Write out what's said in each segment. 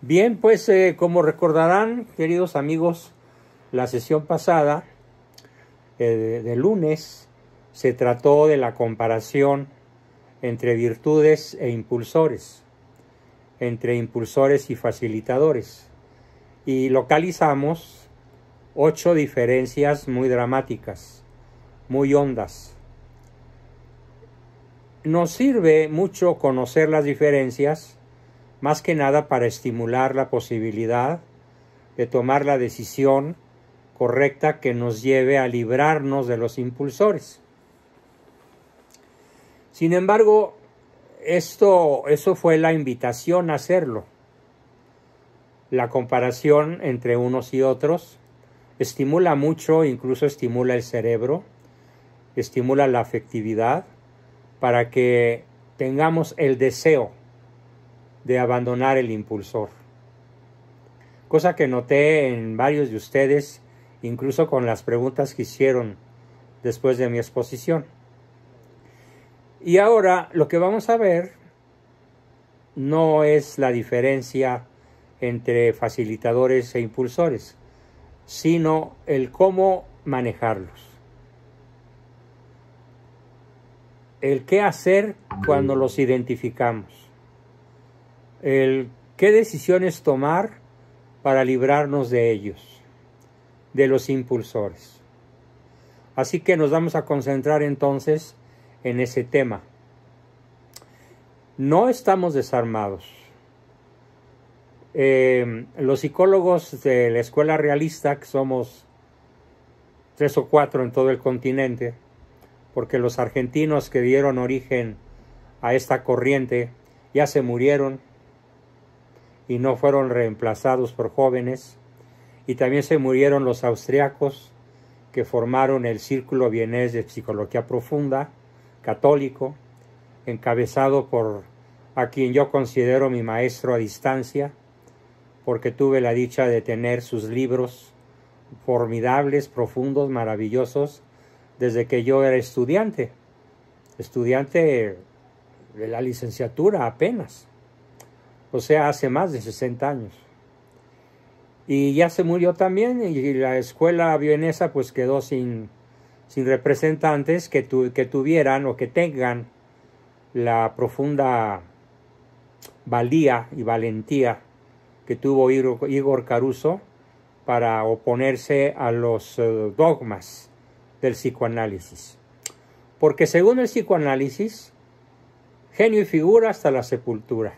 Bien, pues como recordarán, queridos amigos, la sesión pasada, de lunes, se trató de la comparación entre virtudes e impulsores, entre impulsores y facilitadores, y localizamos 8 diferencias muy dramáticas, muy hondas. Nos sirve mucho conocer las diferencias, más que nada para estimular la posibilidad de tomar la decisión correcta que nos lleve a librarnos de los impulsores. Sin embargo, eso fue la invitación a hacerlo. La comparación entre unos y otros estimula mucho, incluso estimula el cerebro, estimula la afectividad, para que tengamos el deseo de abandonar el impulsor. Cosa que noté en varios de ustedes, incluso con las preguntas que hicieron después de mi exposición. Y ahora lo que vamos a ver no es la diferencia entre facilitadores e impulsores, sino el cómo manejarlos. El qué hacer cuando los identificamos. El qué decisiones tomar para librarnos de ellos, de los impulsores. Así que nos vamos a concentrar entonces en ese tema. No estamos desarmados. Los psicólogos de la escuela realista, que somos 3 o 4 en todo el continente, porque los argentinos que dieron origen a esta corriente ya se murieron y no fueron reemplazados por jóvenes, y también se murieron los austriacos que formaron el Círculo Vienés de Psicología Profunda, católico, encabezado por a quien yo considero mi maestro a distancia, porque tuve la dicha de tener sus libros formidables, profundos, maravillosos, desde que yo era estudiante de la licenciatura apenas, o sea, hace más de 60 años. Y ya se murió también, y la escuela vienesa pues quedó sin representantes que tuvieran o que tengan la profunda valía y valentía que tuvo Igor Caruso para oponerse a los dogmas del psicoanálisis. Porque según el psicoanálisis, genio y figura hasta la sepultura.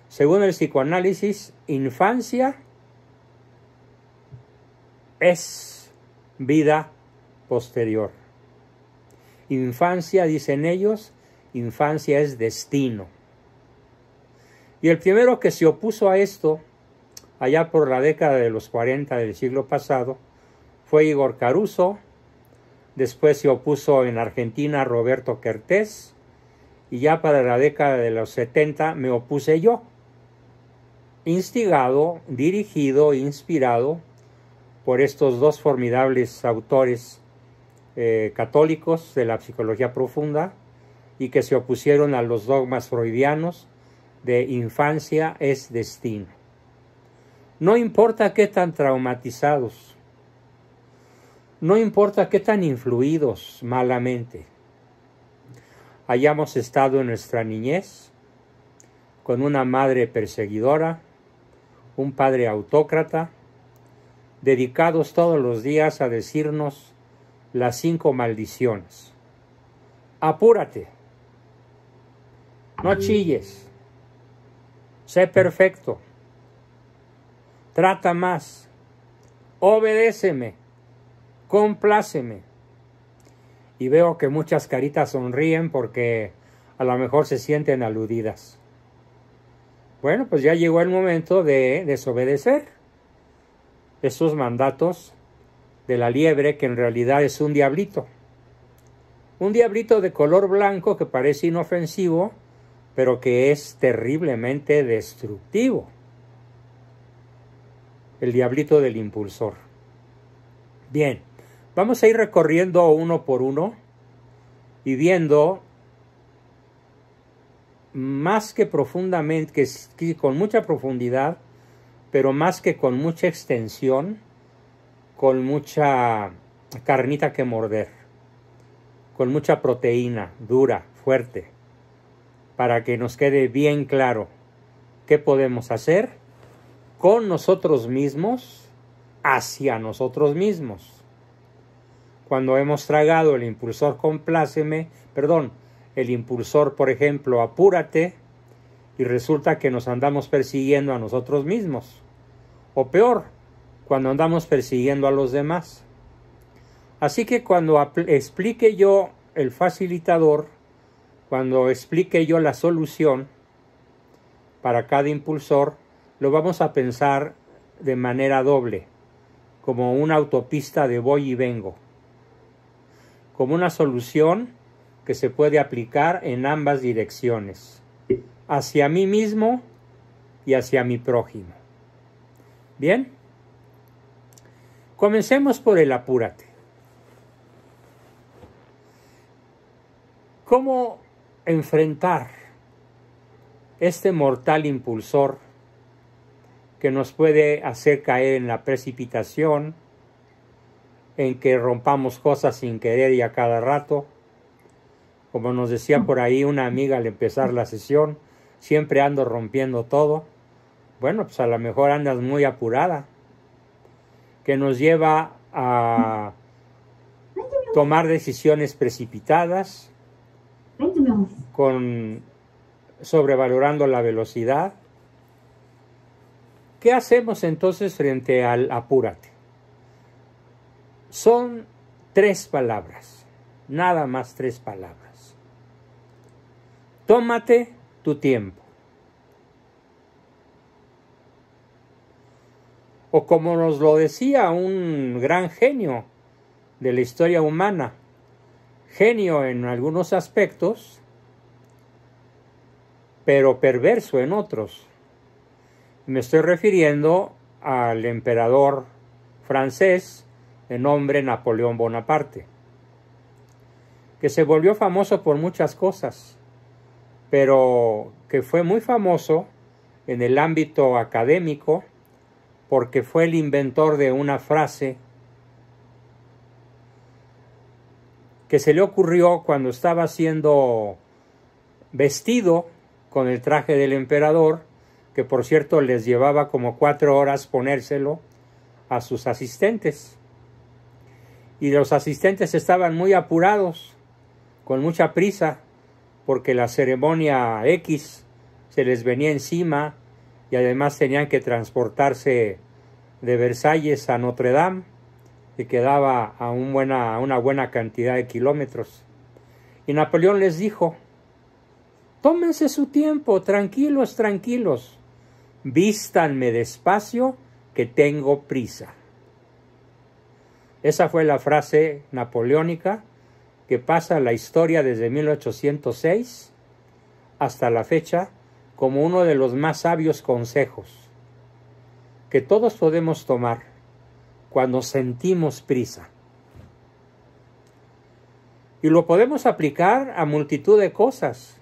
Según el psicoanálisis, infancia es vida posterior. Infancia, dicen ellos, infancia es destino. Y el primero que se opuso a esto, allá por la década de los 40 del siglo pasado, fue Igor Caruso. Después se opuso en Argentina Roberto Kertész, y ya para la década de los 70 me opuse yo, instigado, dirigido, inspirado por estos dos formidables autores católicos de la psicología profunda, y que se opusieron a los dogmas freudianos de infancia es destino. No importa qué tan traumatizados, no importa qué tan influidos malamente hayamos estado en nuestra niñez, con una madre perseguidora, un padre autócrata, dedicados todos los días a decirnos las 5 maldiciones. Apúrate, no chilles, sé perfecto, trata más, obedéceme, compláceme. Y veo que muchas caritas sonríen porque a lo mejor se sienten aludidas. Bueno, pues ya llegó el momento de desobedecer esos mandatos de la liebre, que en realidad es un diablito. Un diablito de color blanco que parece inofensivo, pero que es terriblemente destructivo. El diablito del impulsor. Bien, vamos a ir recorriendo uno por uno y viendo más que profundamente, que con mucha profundidad, pero más que con mucha extensión, con mucha carnita que morder, con mucha proteína dura, fuerte, para que nos quede bien claro qué podemos hacer con nosotros mismos, hacia nosotros mismos. Cuando hemos tragado el impulsor el impulsor, por ejemplo, apúrate, y resulta que nos andamos persiguiendo a nosotros mismos. O peor, cuando andamos persiguiendo a los demás. Así que cuando explique yo el facilitador, cuando explique yo la solución para cada impulsor, lo vamos a pensar de manera doble, como una autopista de voy y vengo, como una solución que se puede aplicar en ambas direcciones, hacia mí mismo y hacia mi prójimo. Bien, comencemos por el apúrate. ¿Cómo enfrentar este mortal impulsor que nos puede hacer caer en la precipitación, en que rompamos cosas sin querer y a cada rato? Como nos decía por ahí una amiga al empezar la sesión, siempre ando rompiendo todo. Bueno, pues a lo mejor andas muy apurada, que nos lleva a tomar decisiones precipitadas, sobrevalorando la velocidad. ¿Qué hacemos entonces frente al apúrate? Son 3 palabras, nada más 3 palabras. Tómate tu tiempo. O como nos lo decía un gran genio de la historia humana, genio en algunos aspectos, pero perverso en otros. Me estoy refiriendo al emperador francés de nombre Napoleón Bonaparte, que se volvió famoso por muchas cosas, pero que fue muy famoso en el ámbito académico porque fue el inventor de una frase que se le ocurrió cuando estaba siendo vestido con el traje del emperador, que por cierto les llevaba como 4 horas ponérselo a sus asistentes. Y los asistentes estaban muy apurados, con mucha prisa, porque la ceremonia X se les venía encima y además tenían que transportarse de Versalles a Notre Dame, que quedaba a una buena cantidad de kilómetros. Y Napoleón les dijo: tómense su tiempo, tranquilos, tranquilos, vístanme despacio, que tengo prisa. Esa fue la frase napoleónica que pasa a la historia desde 1806 hasta la fecha como uno de los más sabios consejos que todos podemos tomar cuando sentimos prisa. Y lo podemos aplicar a multitud de cosas.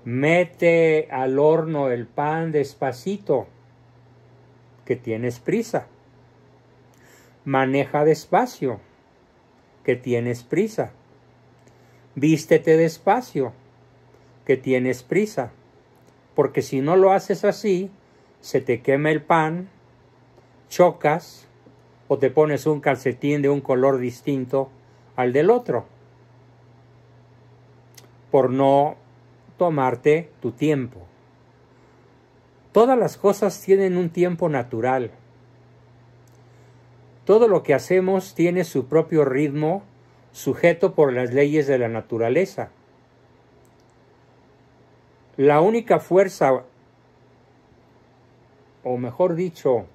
Mete al horno el pan despacito, que tienes prisa. Maneja despacio, que tienes prisa. Vístete despacio, que tienes prisa. Porque si no lo haces así, se te quema el pan, chocas o te pones un calcetín de un color distinto al del otro, por no tomarte tu tiempo. Todas las cosas tienen un tiempo natural. Todo lo que hacemos tiene su propio ritmo, sujeto por las leyes de la naturaleza. La única fuerza, o mejor dicho,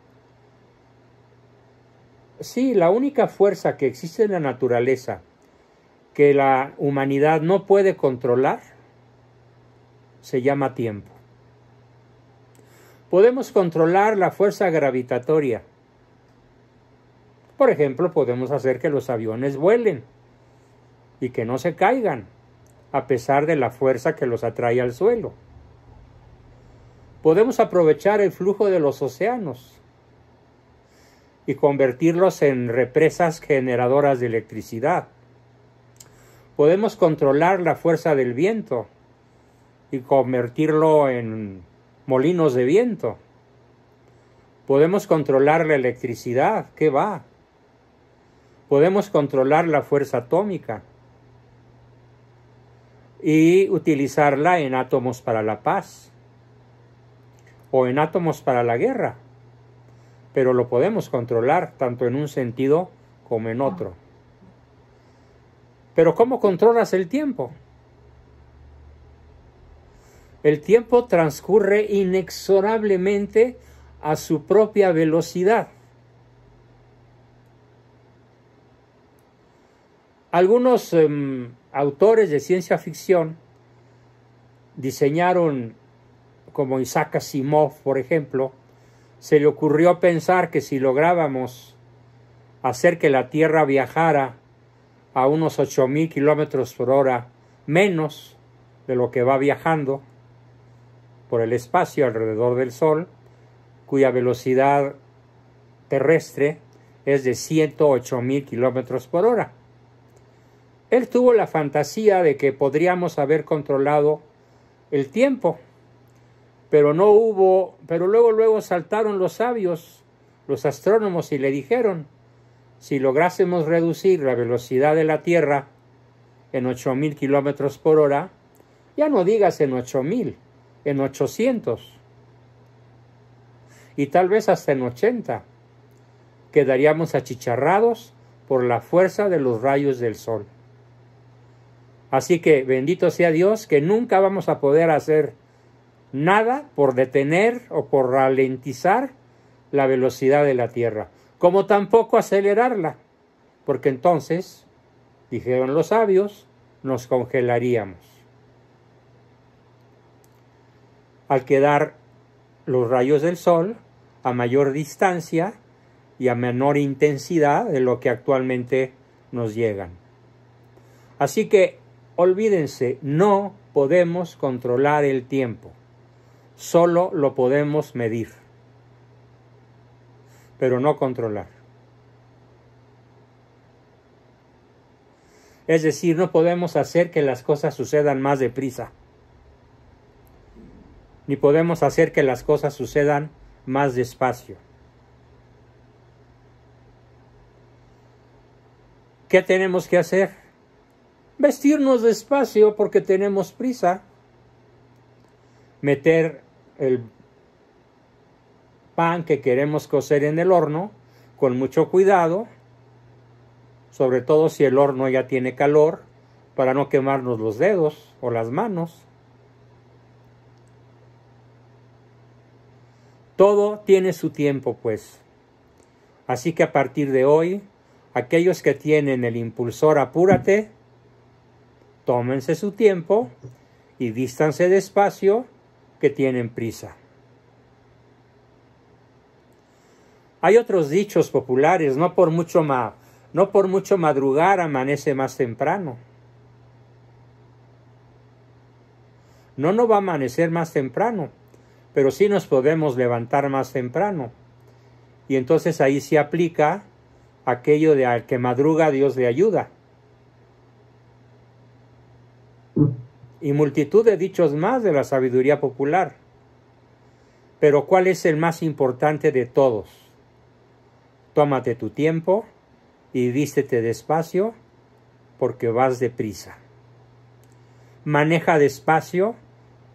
la única fuerza que existe en la naturaleza que la humanidad no puede controlar se llama tiempo. Podemos controlar la fuerza gravitatoria. Por ejemplo, podemos hacer que los aviones vuelen y que no se caigan. a pesar de la fuerza que los atrae al suelo. Podemos aprovechar el flujo de los océanos y convertirlos en represas generadoras de electricidad. Podemos controlar la fuerza del viento y convertirlo en molinos de viento. Podemos controlar la electricidad, ¿qué va? Podemos controlar la fuerza atómica y utilizarla en átomos para la paz o en átomos para la guerra, pero lo podemos controlar tanto en un sentido como en otro. Pero ¿cómo controlas el tiempo? El tiempo transcurre inexorablemente a su propia velocidad. Algunos autores de ciencia ficción diseñaron, como Isaac Asimov, por ejemplo, se le ocurrió pensar que si lográbamos hacer que la Tierra viajara a unos 8,000 kilómetros por hora menos de lo que va viajando por el espacio alrededor del Sol, cuya velocidad terrestre es de 108,000 kilómetros por hora. Él tuvo la fantasía de que podríamos haber controlado el tiempo, pero luego saltaron los sabios, los astrónomos, y le dijeron: si lográsemos reducir la velocidad de la Tierra en 8,000 kilómetros por hora, ya no digas en 8,000, en 800, y tal vez hasta en 80, quedaríamos achicharrados por la fuerza de los rayos del sol. Así que bendito sea Dios que nunca vamos a poder hacer nada por detener o por ralentizar la velocidad de la Tierra, como tampoco acelerarla, porque entonces, dijeron los sabios, nos congelaríamos. Al quedar los rayos del sol a mayor distancia y a menor intensidad de lo que actualmente nos llegan. Así que olvídense, no podemos controlar el tiempo, solo lo podemos medir, pero no controlar. Es decir, no podemos hacer que las cosas sucedan más deprisa, ni podemos hacer que las cosas sucedan más despacio. ¿Qué tenemos que hacer? Vestirnos despacio porque tenemos prisa. Meter el pan que queremos cocer en el horno con mucho cuidado, sobre todo si el horno ya tiene calor, para no quemarnos los dedos o las manos. Todo tiene su tiempo, pues. Así que a partir de hoy, aquellos que tienen el impulsor apúrate, tómense su tiempo y vístanse despacio, que tienen prisa. Hay otros dichos populares: no por mucho madrugar amanece más temprano. No va a amanecer más temprano, pero sí nos podemos levantar más temprano. Y entonces ahí se aplica aquello de al que madruga Dios le ayuda. Y multitud de dichos más de la sabiduría popular. Pero ¿cuál es el más importante de todos? Tómate tu tiempo y vístete despacio porque vas deprisa. Maneja despacio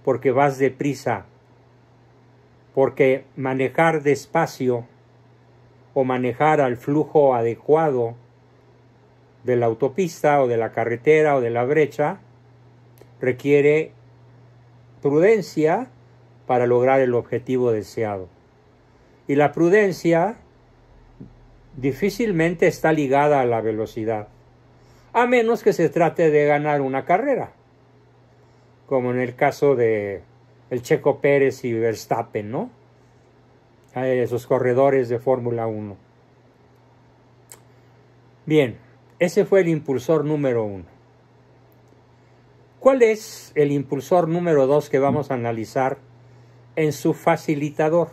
porque vas deprisa. Porque manejar despacio o manejar al flujo adecuado de la autopista o de la carretera o de la brecha requiere prudencia para lograr el objetivo deseado. Y la prudencia difícilmente está ligada a la velocidad, a menos que se trate de ganar una carrera, como en el caso de el Checo Pérez y Verstappen, ¿no? Esos corredores de Fórmula 1. Bien, ese fue el impulsor número 1. ¿Cuál es el impulsor número 2 que vamos a analizar en su facilitador?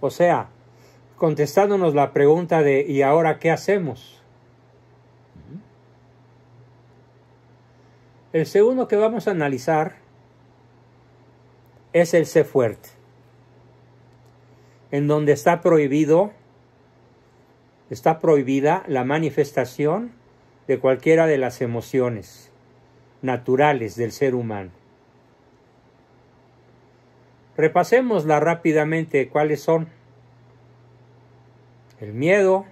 O sea, contestándonos la pregunta de ¿y ahora qué hacemos? El segundo que vamos a analizar es el sé fuerte, en donde está prohibida la manifestación de cualquiera de las emociones naturales del ser humano. Repasémosla rápidamente. ¿Cuáles son? El miedo,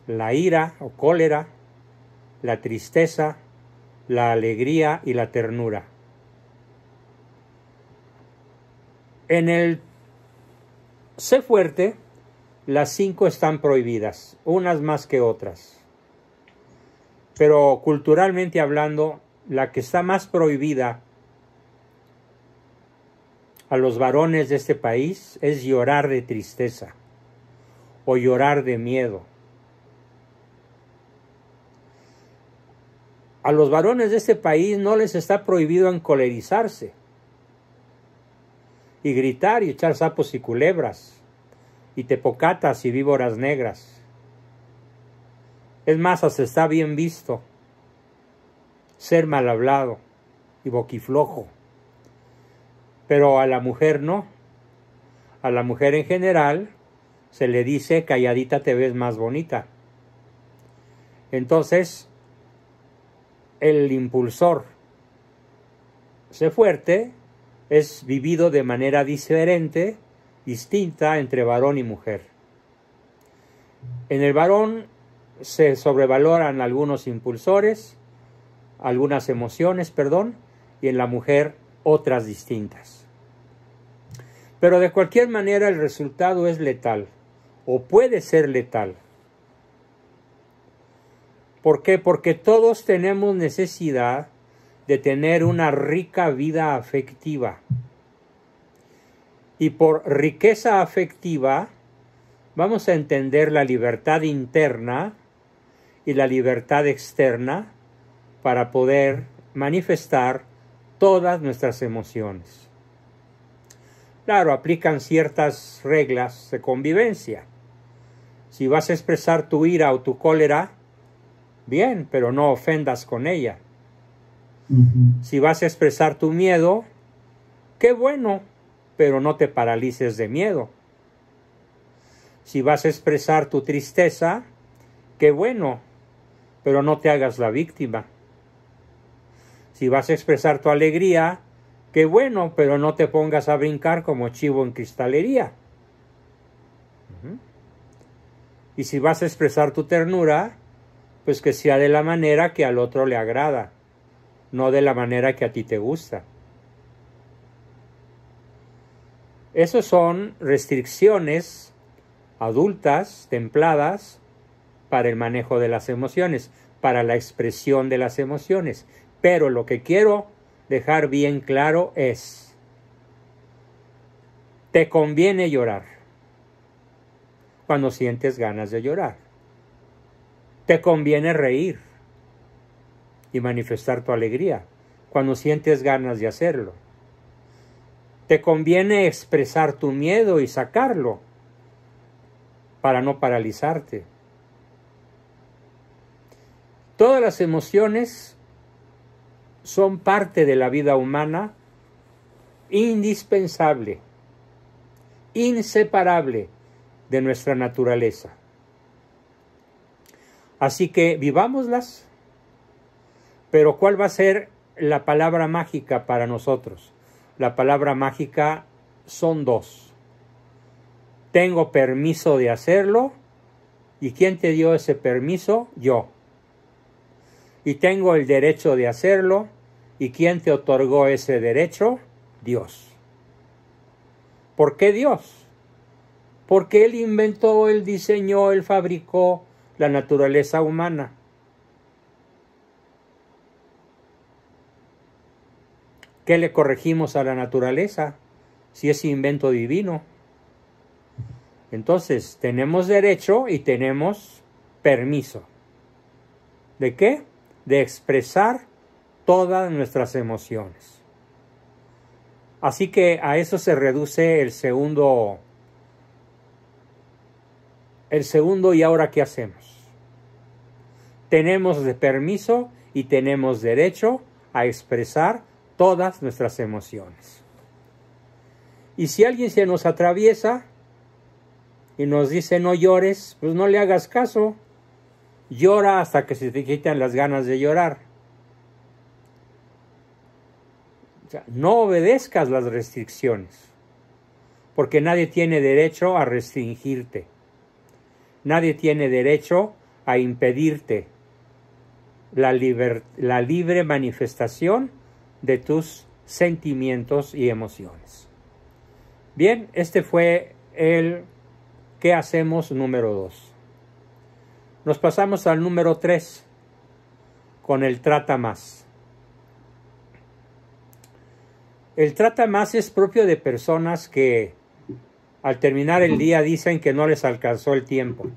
la ira o cólera, la tristeza, la alegría y la ternura. En el sé fuerte, las 5 están prohibidas, unas más que otras. Pero culturalmente hablando, la que está más prohibida a los varones de este país es llorar de tristeza o llorar de miedo. A los varones de este país no les está prohibido encolerizarse y gritar y echar sapos y culebras y tepocatas y víboras negras. Es más, hasta está bien visto ser mal hablado y boquiflojo. Pero a la mujer no. A la mujer en general se le dice calladita te ves más bonita. Entonces, el impulsor sé fuerte es vivido de manera diferente, distinta entre varón y mujer. En el varón se sobrevaloran algunos impulsores, algunas emociones, y en la mujer otras distintas. Pero de cualquier manera el resultado es letal, o puede ser letal. ¿Por qué? Porque todos tenemos necesidad de tener una rica vida afectiva. Y por riqueza afectiva vamos a entender la libertad interna y la libertad externa para poder manifestar todas nuestras emociones. Claro, aplican ciertas reglas de convivencia. Si vas a expresar tu ira o tu cólera, bien, pero no ofendas con ella. Si vas a expresar tu miedo, qué bueno, pero no te paralices de miedo. Si vas a expresar tu tristeza, qué bueno, pero no te hagas la víctima. Si vas a expresar tu alegría, qué bueno, pero no te pongas a brincar como chivo en cristalería. Y si vas a expresar tu ternura, pues que sea de la manera que al otro le agrada, no de la manera que a ti te gusta. Esas son restricciones adultas, templadas, para el manejo de las emociones, para la expresión de las emociones. Pero lo que quiero dejar bien claro es, te conviene llorar cuando sientes ganas de llorar. Te conviene reír y manifestar tu alegría cuando sientes ganas de hacerlo. Te conviene expresar tu miedo y sacarlo para no paralizarte. Todas las emociones son parte de la vida humana, indispensable, inseparable de nuestra naturaleza. Así que vivámoslas, pero ¿cuál va a ser la palabra mágica para nosotros? La palabra mágica son 2. Tengo permiso de hacerlo, ¿y quién te dio ese permiso? Yo. Y tengo el derecho de hacerlo, ¿y quién te otorgó ese derecho? Dios. ¿Por qué Dios? Porque Él inventó, Él diseñó, Él fabricó la naturaleza humana. ¿Qué le corregimos a la naturaleza si es invento divino? Entonces, tenemos derecho y tenemos permiso. ¿De qué? De expresar todas nuestras emociones. Así que a eso se reduce el segundo ¿y ahora qué hacemos? Tenemos de permiso y tenemos derecho a expresar todas nuestras emociones. Y si alguien se nos atraviesa y nos dice no llores, pues no le hagas caso. Llora hasta que se te quitan las ganas de llorar. O sea, no obedezcas las restricciones, porque nadie tiene derecho a restringirte. Nadie tiene derecho a impedirte la libre manifestación de tus sentimientos y emociones. Bien, este fue el ¿qué hacemos? Número 2. Nos pasamos al número 3, con el trata más. El trata más es propio de personas que al terminar el día dicen que no les alcanzó el tiempo.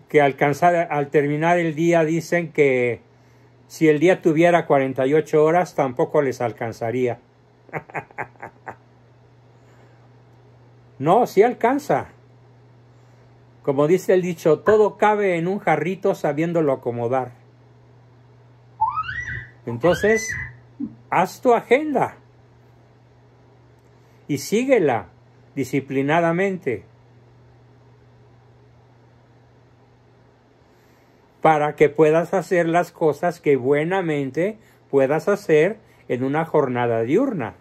Que al terminar el día dicen que si el día tuviera 48 horas tampoco les alcanzaría. No, sí alcanza. Como dice el dicho, todo cabe en un jarrito sabiéndolo acomodar. Entonces, haz tu agenda y síguela disciplinadamente para que puedas hacer las cosas que buenamente puedas hacer en una jornada diurna.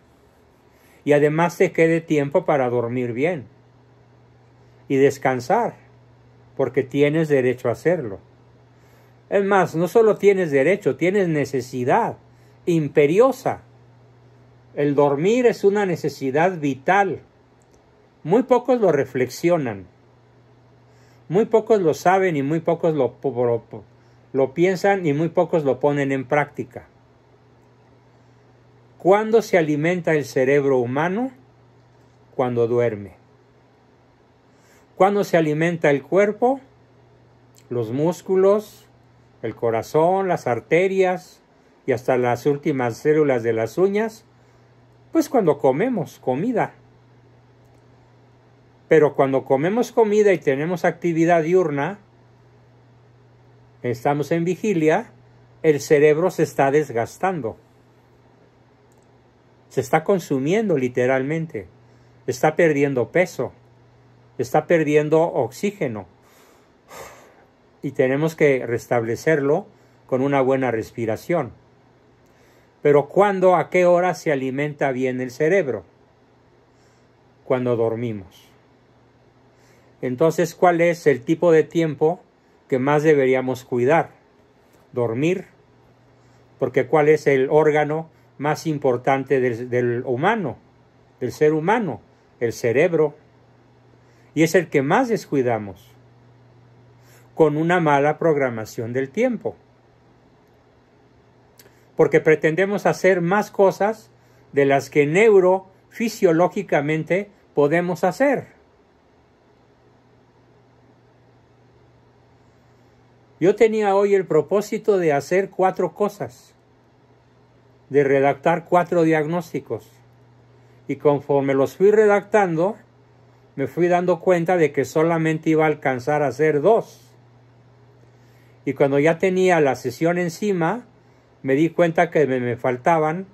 Y además te quede tiempo para dormir bien y descansar, porque tienes derecho a hacerlo. Es más, no solo tienes derecho, tienes necesidad imperiosa. El dormir es una necesidad vital. Muy pocos lo reflexionan. Muy pocos lo saben y muy pocos lo piensan y muy pocos lo ponen en práctica. ¿Cuándo se alimenta el cerebro humano? Cuando duerme. ¿Cuándo se alimenta el cuerpo? Los músculos, el corazón, las arterias y hasta las últimas células de las uñas, pues cuando comemos comida. Pero cuando comemos comida y tenemos actividad diurna, estamos en vigilia, el cerebro se está desgastando. Se está consumiendo literalmente. Está perdiendo peso. Está perdiendo oxígeno. Y tenemos que restablecerlo con una buena respiración. Pero ¿cuándo, a qué hora se alimenta bien el cerebro? Cuando dormimos. Entonces, ¿cuál es el tipo de tiempo que más deberíamos cuidar? Dormir. Porque ¿cuál es el órgano más importante del humano, del ser humano? El cerebro. Y es el que más descuidamos, con una mala programación del tiempo. Porque pretendemos hacer más cosas de las que neurofisiológicamente podemos hacer. Yo tenía hoy el propósito de hacer 4 cosas, de redactar 4 diagnósticos. Y conforme los fui redactando, me fui dando cuenta de que solamente iba a alcanzar a hacer 2. Y cuando ya tenía la sesión encima, me di cuenta que me faltaban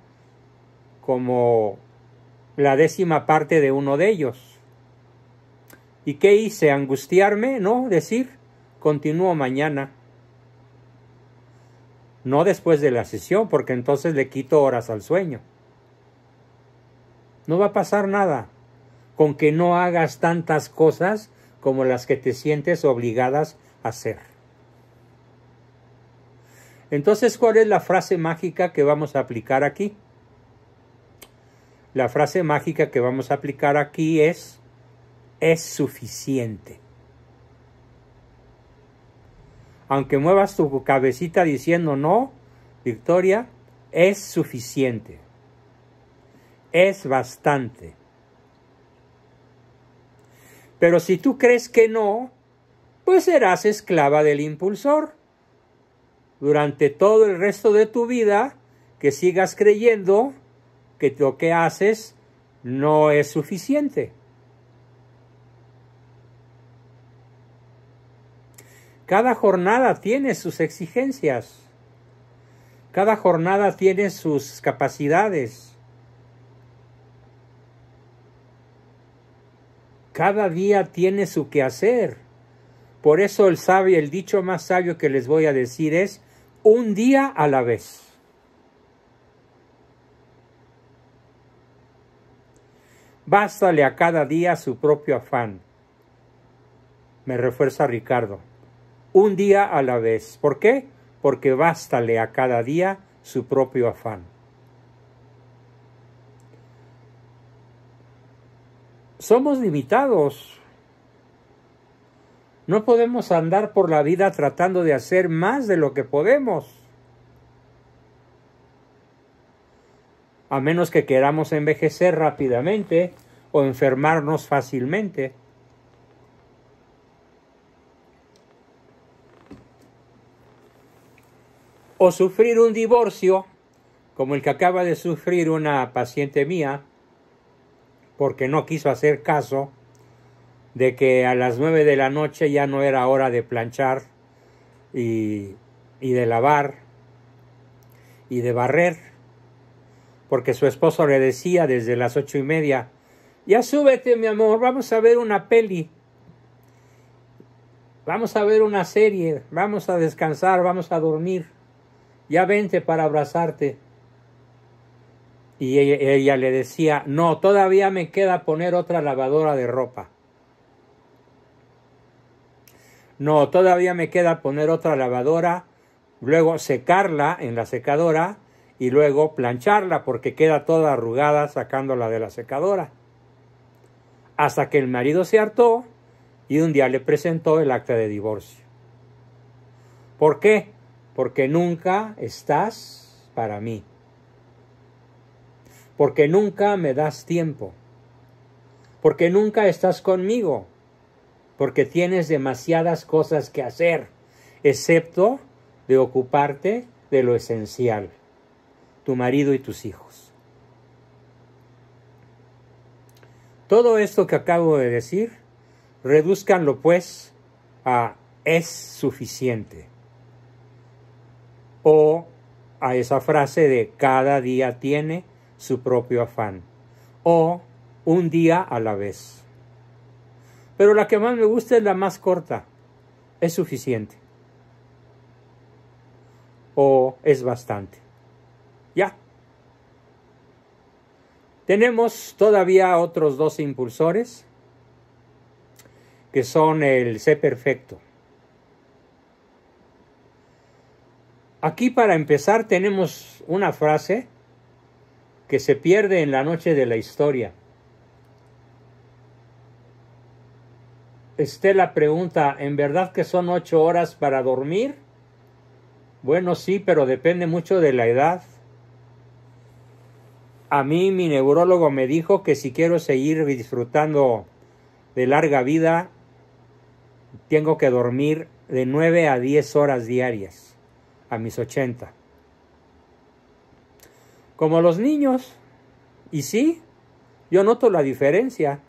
como la 10ª parte de uno de ellos. ¿Y qué hice? ¿Angustiarme? No, decir, continúo mañana. No después de la sesión, porque entonces le quito horas al sueño. No va a pasar nada con que no hagas tantas cosas como las que te sientes obligadas a hacer. Entonces, ¿cuál es la frase mágica que vamos a aplicar aquí? La frase mágica que vamos a aplicar aquí es suficiente. Aunque muevas tu cabecita diciendo no, Victoria, es suficiente. Es bastante. Pero si tú crees que no, pues serás esclava del impulsor. durante todo el resto de tu vida que sigas creyendo que lo que haces no es suficiente. Cada jornada tiene sus exigencias. Cada jornada tiene sus capacidades. Cada día tiene su quehacer. Por eso el dicho más sabio que les voy a decir es: un día a la vez. Bástale a cada día su propio afán. Me refuerza Ricardo. Un día a la vez. ¿Por qué? Porque bástale a cada día su propio afán. Somos limitados. No podemos andar por la vida tratando de hacer más de lo que podemos. A menos que queramos envejecer rápidamente o enfermarnos fácilmente. O sufrir un divorcio, como el que acaba de sufrir una paciente mía, porque no quiso hacer caso de que a las 9 de la noche ya no era hora de planchar y de lavar y de barrer, porque su esposo le decía desde las 8:30: ya súbete, mi amor, vamos a ver una peli, vamos a ver una serie, vamos a descansar, vamos a dormir, ya vente para abrazarte. Y ella le decía: no, todavía me queda poner otra lavadora de ropa. No, todavía me queda poner otra lavadora, luego secarla en la secadora y luego plancharla porque queda toda arrugada sacándola de la secadora. Hasta que el marido se hartó y un día le presentó el acta de divorcio. ¿Por qué? Porque nunca estás para mí. Porque nunca me das tiempo. Porque nunca estás conmigo. Porque tienes demasiadas cosas que hacer, excepto de ocuparte de lo esencial, tu marido y tus hijos. Todo esto que acabo de decir, redúzcanlo pues a es suficiente. O a esa frase de cada día tiene su propio afán. O un día a la vez. Pero la que más me gusta es la más corta. Es suficiente. O es bastante. Ya. Tenemos todavía otros dos impulsores, que son el sé perfecto. Aquí para empezar tenemos una frase que se pierde en la noche de la historia. Estela pregunta: ¿en verdad que son 8 horas para dormir? Bueno, sí, pero depende mucho de la edad. A mí mi neurólogo me dijo que si quiero seguir disfrutando de larga vida, tengo que dormir de 9 a 10 horas diarias, a mis 80. Como los niños. Y sí, yo noto la diferencia.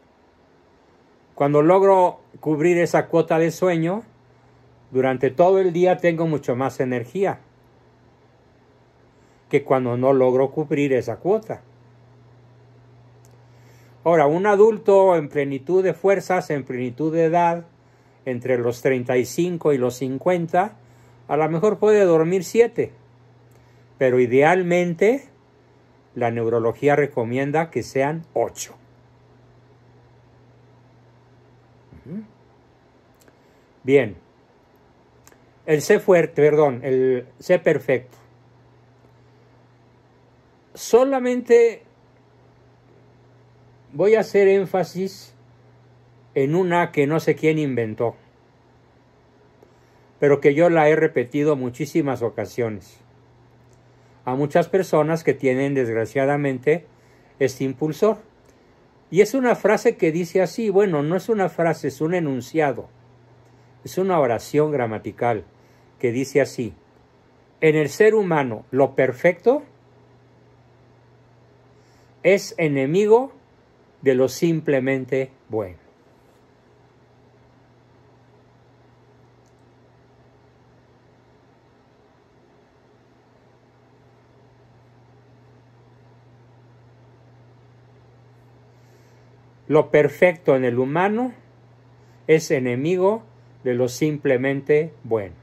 Cuando logro cubrir esa cuota de sueño, durante todo el día tengo mucho más energía que cuando no logro cubrir esa cuota. Ahora, un adulto en plenitud de fuerzas, en plenitud de edad, entre los 35 y los 50, a lo mejor puede dormir 7, pero idealmente la neurología recomienda que sean 8. Bien, el sé perfecto. Solamente voy a hacer énfasis en una que no sé quién inventó, pero que yo la he repetido muchísimas ocasiones a muchas personas que tienen desgraciadamente este impulsor. Y es una frase que dice así, bueno, no es una frase, es un enunciado, es una oración gramatical que dice así: En el ser humano, lo perfecto es enemigo de lo simplemente bueno. Lo perfecto en el humano es enemigo de lo simplemente bueno.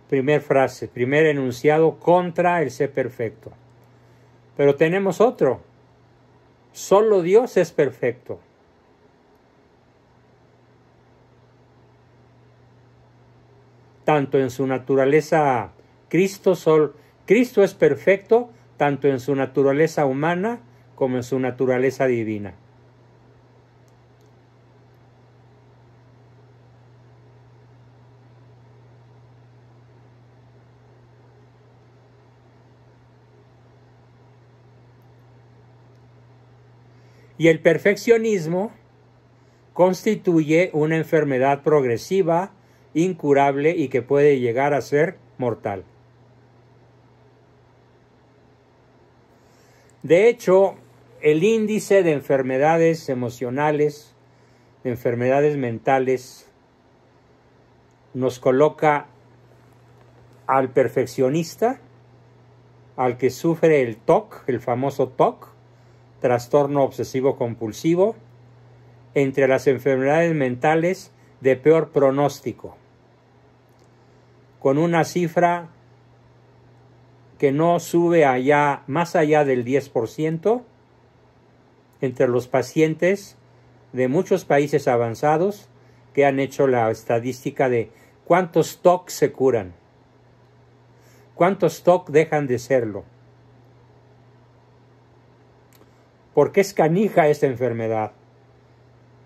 Primer frase, primer enunciado contra el ser perfecto. Pero tenemos otro. Solo Dios es perfecto. Tanto en su naturaleza, Cristo es perfecto, tanto en su naturaleza humana como en su naturaleza divina. Y el perfeccionismo constituye una enfermedad progresiva, incurable y que puede llegar a ser mortal. De hecho, el índice de enfermedades emocionales, de enfermedades mentales, nos coloca al perfeccionista, al que sufre el TOC, el famoso TOC, trastorno obsesivo compulsivo, entre las enfermedades mentales de peor pronóstico, con una cifra que no sube más allá del 10% entre los pacientes de muchos países avanzados que han hecho la estadística de cuántos TOC se curan, cuántos TOC dejan de serlo. ¿Por qué es canija esta enfermedad?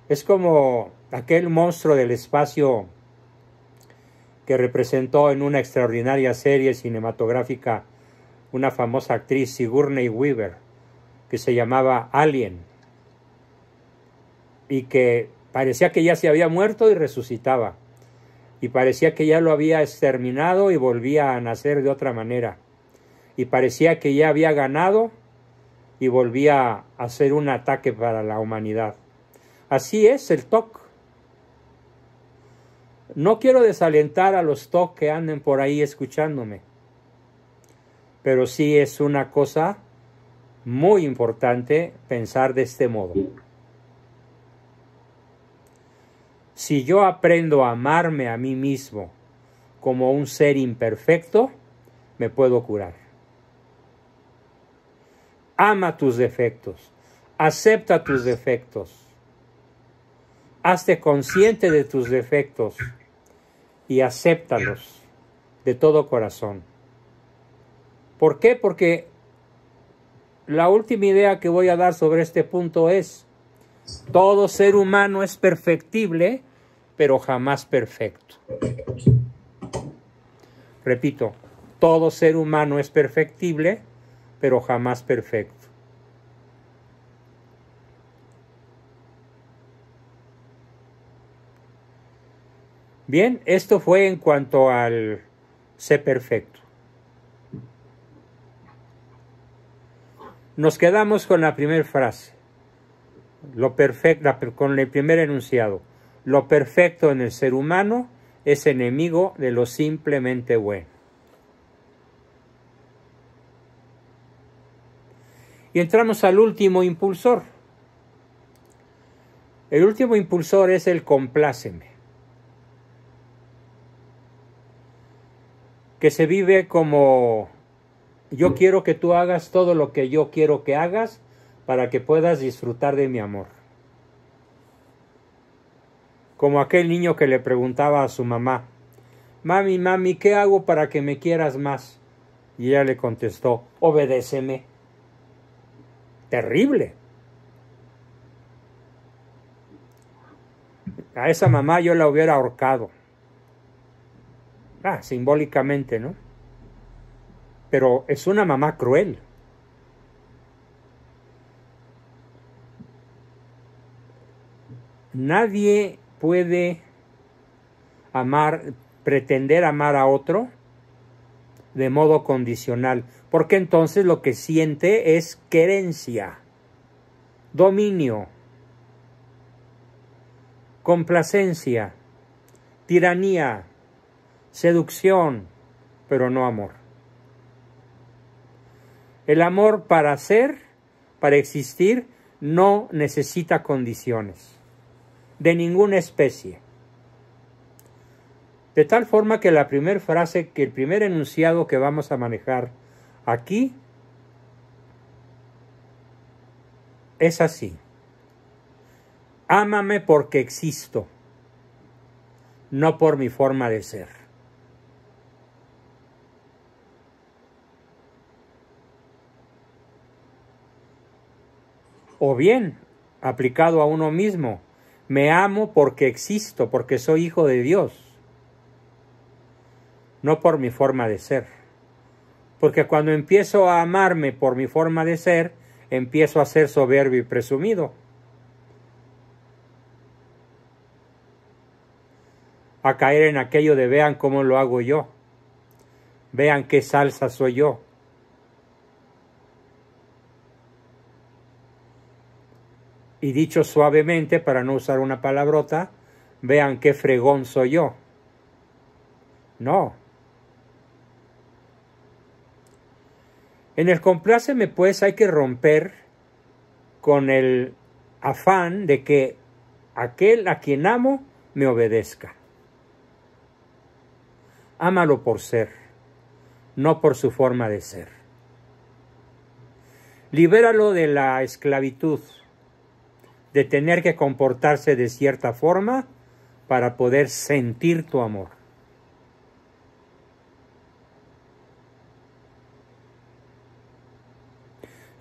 Es como aquel monstruo del espacio que representó en una extraordinaria serie cinematográfica una famosa actriz, Sigourney Weaver, que se llamaba Alien, y que parecía que ya se había muerto y resucitaba, y parecía que ya lo había exterminado y volvía a nacer de otra manera, y parecía que ya había ganado y volvía a hacer un ataque para la humanidad. Así es el TOC. No quiero desalentar a los TOC que anden por ahí escuchándome, pero sí es una cosa muy importante pensar de este modo. Si yo aprendo a amarme a mí mismo como un ser imperfecto, me puedo curar. Ama tus defectos, acepta tus defectos, hazte consciente de tus defectos y acéptalos de todo corazón. ¿Por qué? Porque la última idea que voy a dar sobre este punto es: todo ser humano es perfectible, pero jamás perfecto. Repito, todo ser humano es perfectible, pero jamás perfecto. Bien, esto fue en cuanto al ser perfecto. Nos quedamos con la primera frase, con el primer enunciado. Lo perfecto en el ser humano es enemigo de lo simplemente bueno. Y entramos al último impulsor. El último impulsor es el compláceme, que se vive como: yo quiero que tú hagas todo lo que yo quiero que hagas para que puedas disfrutar de mi amor. Como aquel niño que le preguntaba a su mamá: mami, mami, ¿qué hago para que me quieras más? Y ella le contestó: obedéceme. Terrible. A esa mamá yo la hubiera ahorcado. Simbólicamente, ¿no? Pero es una mamá cruel. Nadie puede amar pretender amar a otro de modo condicional, porque entonces lo que siente es querencia, dominio, complacencia, tiranía, seducción, pero no amor. El amor para ser, para existir, no necesita condiciones, de ninguna especie. De tal forma que la primera frase, que el primer enunciado que vamos a manejar aquí es así: ámame porque existo, no por mi forma de ser. O bien, aplicado a uno mismo, me amo porque existo, porque soy hijo de Dios, no por mi forma de ser. Porque cuando empiezo a amarme por mi forma de ser, empiezo a ser soberbio y presumido, a caer en aquello de vean cómo lo hago yo, vean qué salsa soy yo. Y dicho suavemente, para no usar una palabrota, vean qué fregón soy yo. No. En el compláceme, pues, hay que romper con el afán de que aquel a quien amo me obedezca. Ámalo por ser, no por su forma de ser. Libéralo de la esclavitud, de tener que comportarse de cierta forma para poder sentir tu amor.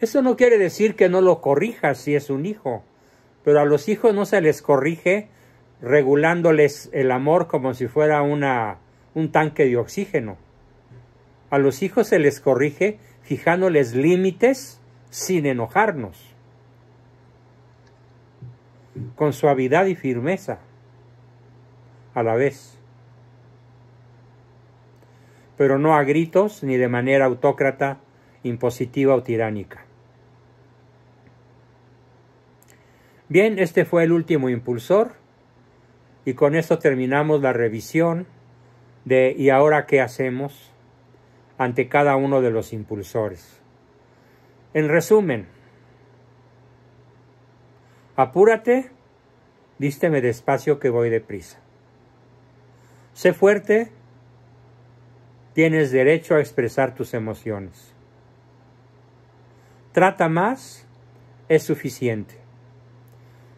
Eso no quiere decir que no lo corrijas si es un hijo, pero a los hijos no se les corrige regulándoles el amor como si fuera un tanque de oxígeno. A los hijos se les corrige fijándoles límites sin enojarnos, con suavidad y firmeza a la vez, pero no a gritos ni de manera autócrata, impositiva o tiránica. Bien, este fue el último impulsor y con esto terminamos la revisión de ¿y ahora qué hacemos ante cada uno de los impulsores? En resumen, apúrate, vísteme despacio que voy deprisa. Sé fuerte, tienes derecho a expresar tus emociones. Trata más, es suficiente.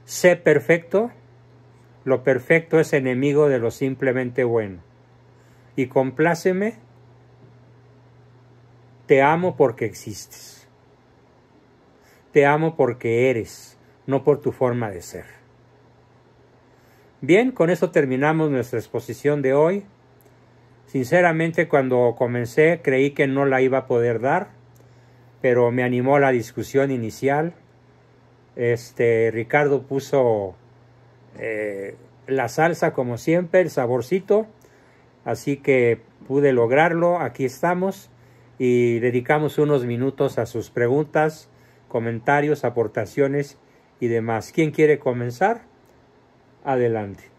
Sé perfecto, lo perfecto es enemigo de lo simplemente bueno. Y compláceme, te amo porque existes. Te amo porque eres, no por tu forma de ser. Bien, con eso terminamos nuestra exposición de hoy. Sinceramente, cuando comencé creí que no la iba a poder dar, pero me animó la discusión inicial. Ricardo puso la salsa como siempre, el saborcito, así que pude lograrlo. Aquí estamos y dedicamos unos minutos a sus preguntas, comentarios, aportaciones y demás. ¿Quién quiere comenzar? Adelante.